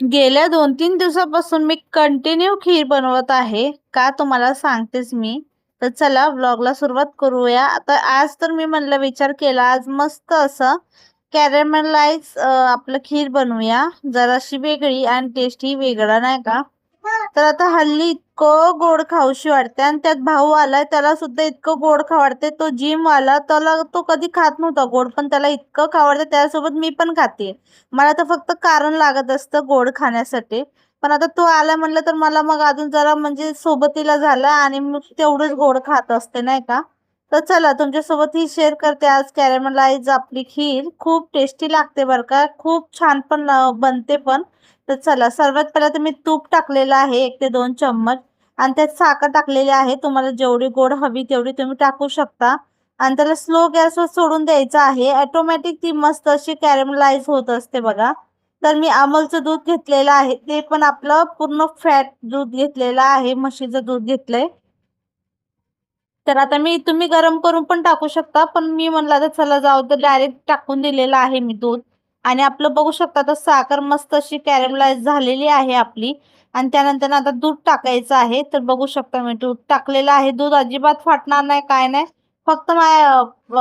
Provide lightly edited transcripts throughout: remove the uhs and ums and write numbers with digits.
गेल्या 2-3 दिवसापासून मी कंटिन्यू खीर बनवत आहे. का तुम्हाला सांगतेच मी. तर चला व्लॉगला सुरुवात करूया. आता आज तर मी म्हणलं विचार केला आज मस्त असं कॅरमलाइज आपलं खीर बनवूया. जराशी वेगळी आणि टेस्टही वेगळा नाही का. तर आता हल्ली इतकं गोड खाऊशी वाटते आणि त्यात भाऊ आलाय त्याला सुद्धा इतकं गोड खाऊ वाटते. तो जिम वाला त्याला तो कधी खात नव्हता गोड पण त्याला इतकं खाऊ वाटतं त्यासोबत मी पण खाते. मला तर फक्त कारण लागत असतं गोड खाण्यासाठी. पण आता तो आला म्हणलं तर मला मग अजून जरा म्हणजे सोबतीला झाला आणि मग तेवढंच गोड खात असते नाही का. तर चला तुमच्यासोबत ही शेअर करते आज कॅरमलाइज आपली खीर. खूप टेस्टी लागते बरं का. खूप छान पण बनते पण. तर चला सर्वात पहिला तर मी तूप टाकलेलं आहे 1 ते 2 चम्मच आणि त्यात साखर टाकलेली आहे. तुम्हाला जेवढी गोड हवी तेवढी तुम्ही टाकू शकता आणि त्याला स्लो गॅसवर सोडून द्यायचं आहे. ऑटोमॅटिक ती मस्त अशी कॅरमलाइज होत असते बघा. तर मी अमूलचं दूध घेतलेलं आहे. ते पण आपलं पूर्ण फॅट दूध घेतलेलं आहे. म्हशीचं दूध घेतलंय. तर आता तुम्ही गरम करून पण टाकू शकता. पण मी म्हणलं आता चला जाऊ दे डायरेक्ट टाकून दिलेलं आहे मी दूध. आणि आपलं बघू शकता आता साखर मस्त अशी कॅरमलाइज झालेली आहे आपली. आणि त्यानंतर आता दूध टाकायचं आहे. तर बघू शकता मी दूध टाकलेलं आहे. दूध अजिबात फाटणार नाही काय नाही. फक्त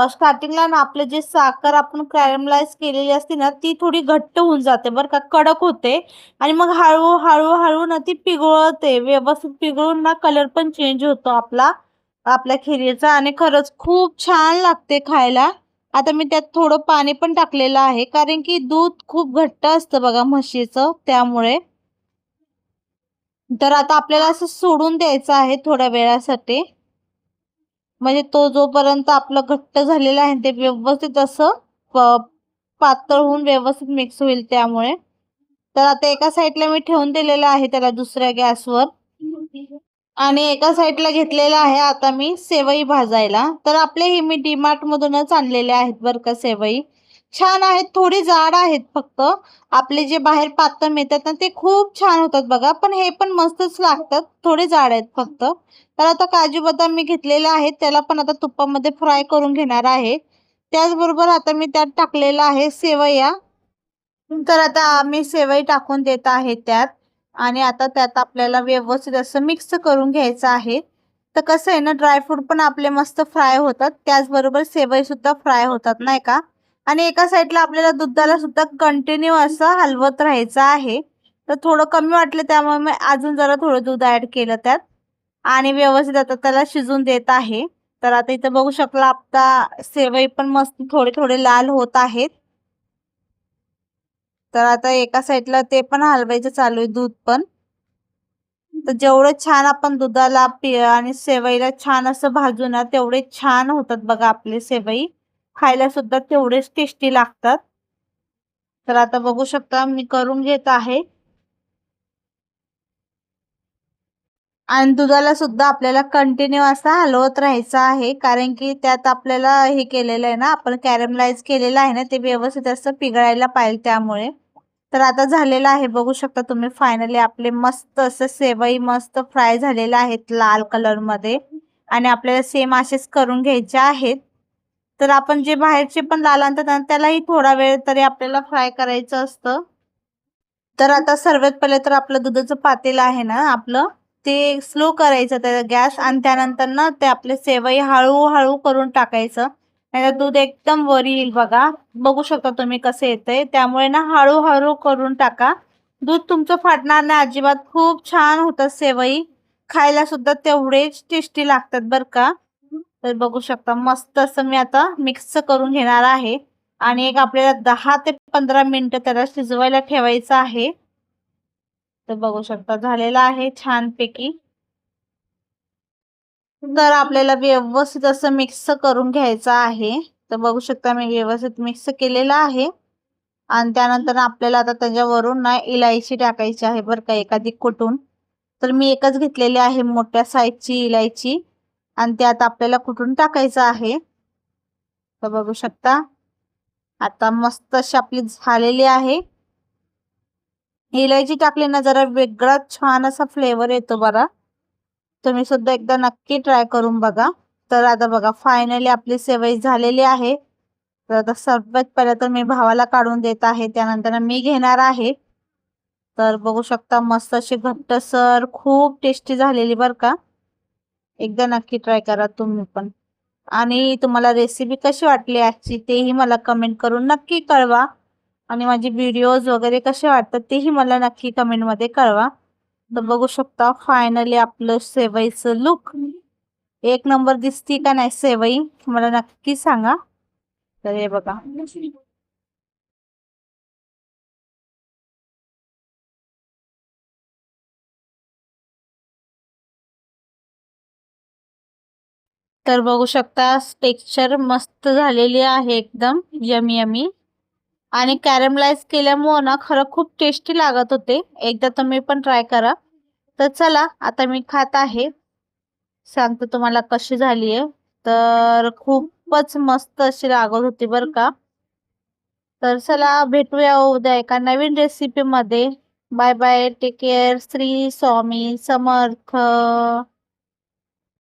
स्टार्टिंगला ना आपले जे साखर आपण कॅरमलाइज केलेली असते ना ती थोडी घट्ट होऊन जाते बरं का, कडक होते. आणि मग हळू ना ती पिघळते. व्यवस्थित पिघळून ना कलर पण चेंज होतो आपल्या खिरीचा आणि खरंच खूप छान लागते खायला. आता मी त्यात थोडं पाणी पण टाकलेलं आहे कारण की दूध खूप घट्ट असतं बघा म्हशीचं त्यामुळे. तर आता आपल्याला असं सोडून द्यायचं आहे थोड्या वेळासाठी. म्हणजे तो जोपर्यंत आपलं घट्ट झालेला आहे ते व्यवस्थित असं पातळ होऊन व्यवस्थित मिक्स होईल त्यामुळे. तर आता एका साईडला मी ठेवून दिलेलं आहे त्याला दुसऱ्या गॅसवर. आणि एका साईडला घेतलेलं आहे आता मी सेवई भाजायला. तर आपले हे मी डीमार्ट मधूनच आणलेले आहेत बरं का सेवई. छान आहेत, थोडी जाड आहेत फक्त. आपले जे बाहेर पातळ मिळतात ना ते खूप छान होतात बघा. पण हे पण मस्तच लागतात. थोडे जाड आहेत फक्त. तर आता काजू बदाम मी घेतलेले आहेत. त्याला पण आता तुपामध्ये फ्राय करून घेणार आहे. त्याचबरोबर आता मी त्यात टाकलेलं आहे सेवया. तर आता मी सेवई टाकून देत आहे त्यात. आणि आता त्यात आपल्याला व्यवस्थित असं मिक्स करून घ्यायचं आहे. तर कसं आहे ना ड्रायफ्रूट पण आपले मस्त फ्राय होतात. त्याचबरोबर सेवई सुद्धा फ्राय होतात नाही का. आणि एका साईडला आपल्याला दुधाला सुद्धा कंटिन्यू असं हलवत राहायचं आहे. तर थोडं कमी वाटलं त्यामुळे मी अजून जरा थोडं दूध ॲड केलं त्यात. आणि व्यवस्थित आता त्याला शिजून देत आहे. तर आता इथं बघू शकला आता सेवई पण मस्त थोडे थोडे लाल होत आहेत. तर आता एका साईडला ते पण हलवायचं चालू आहे दूध पण. तर जेवढं छान आपण दुधाला आणि सेवईला छान असं भाजू ना तेवढे छान होतात बघा आपले सेवई. खायला सुद्धा तेवढेच टेस्टी लागतात. तर आता बघू शकता मी करून घेत आहे. आणि दुधाला सुद्धा आपल्याला कंटिन्यू असं हलवत राहायचं आहे कारण की त्यात आपल्याला हे केलेलं आहे ना आपण कॅरमलाइज केलेलं आहे ना ते व्यवस्थित असं पिघळायला पाहिजे त्यामुळे. तर आता झालेलं आहे बघू शकता तुम्ही फायनली आपले मस्त असं सेवई मस्त फ्राय झालेले आहेत लाल कलरमध्ये. आणि आपल्याला सेम असेच करून घ्यायचे आहेत. तर आपण जे बाहेरचे पण लाल आणतात ना त्यालाही थोडा वेळ तरी आपल्याला फ्राय करायचं असतं. तर आता सर्वात पहिले तर आपलं दुधाचं पातेलं आहे ना आपलं ते स्लो करायचं त्याचा गॅस आणि त्यानंतर ना ते आपले सेवई हळू करून टाकायचं. नाहीतर दूध एकदम वर येईल बघा. बघू शकता तुम्ही कसं येतंय. त्यामुळे ना हळू करून टाका. दूध तुमचं फाटणार नाही अजिबात. खूप छान होतं सेवई. खायला सुद्धा तेवढेच टेस्टी लागतात बरं का. तर बघू शकता मस्त असं मी आता मिक्स करून घेणार आहे. आणि एक आपल्याला 10 ते 15 मिनिटं त्याला शिजवायला ठेवायचं आहे. तर बघू शकता झालेलं आहे छानपैकी. तर आपल्याला व्यवस्थित असं मिक्स करून घ्यायचं आहे. तर बघू शकता मी व्यवस्थित मिक्स केलेलं आहे. आणि त्यानंतर आपल्याला आता त्याच्यावरून ना इलायची टाकायची आहे बरं का एखादी कुटून. तर मी एकच घेतलेली आहे मोठ्या साईजची इलायची. आणि त्यात आपल्याला कुटून टाकायचं आहे. तर बघू शकता आता मस्त अशी आपली झालेली आहे. इलायची टाकली ना जरा वेगळा छान असा फ्लेवर येतो बघा. तुम्ही सुद्धा एकदा नक्की ट्राय करून बघा. तर आता बघा फायनली आपली सेवई झालेली आहे. तर आता सर्वात पहिलं तर मी भावाला काढून देत आहे त्यानंतर मी घेणार आहे. तर बघू शकता मस्त अशी घट्टसर खूप टेस्टी झालेली बरं का. एकदा नक्की ट्राय करा तुम्ही पण. आणि तुम्हाला रेसिपी कशी वाटली आजची तेही मला कमेंट करून नक्की कळवा. आणि माझे व्हिडिओज वगैरे कसे वाटतात तेही मला नक्की कमेंटमध्ये कळवा. तर बघू शकता फायनली आपलं सेवईचं लुक एक नंबर दिसती का नाही सेवई मला नक्की सांगा. तर हे बघा. तर बघू शकता टेक्स्चर मस्त झालेली आहे एकदम यमी यमी. आणि कॅरमलाइज केल्यामुळे ना खरं खूप टेस्टी लागत होते. एकदा तुम्ही पण ट्राय करा. तर चला आता मी खात आहे. सांगते तुम्हाला कशी झाली आहे. तर खूपच मस्त अशी लागत होती बरं का. तर चला भेटूया उद्या एका नवीन रेसिपीमध्ये. Bye bye. Take care. Shri Swami समर्थ.